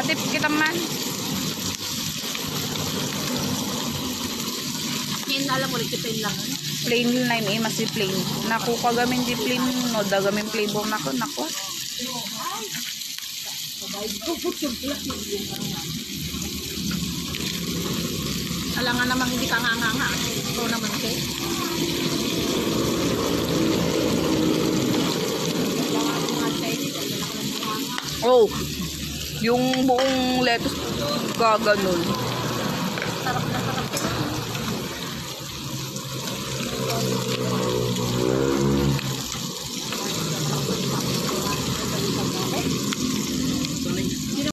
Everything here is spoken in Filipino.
Ate, kita man. Ngayon alam mo, plain lang. Plain na may masih plain. Naku, kagamin di plain. No, dagamin plain bong nako, nako. Alangan namang hindi ka nga. Ito naman siya. Oh, yung buong lettuce gaganon. Sarap na sarap.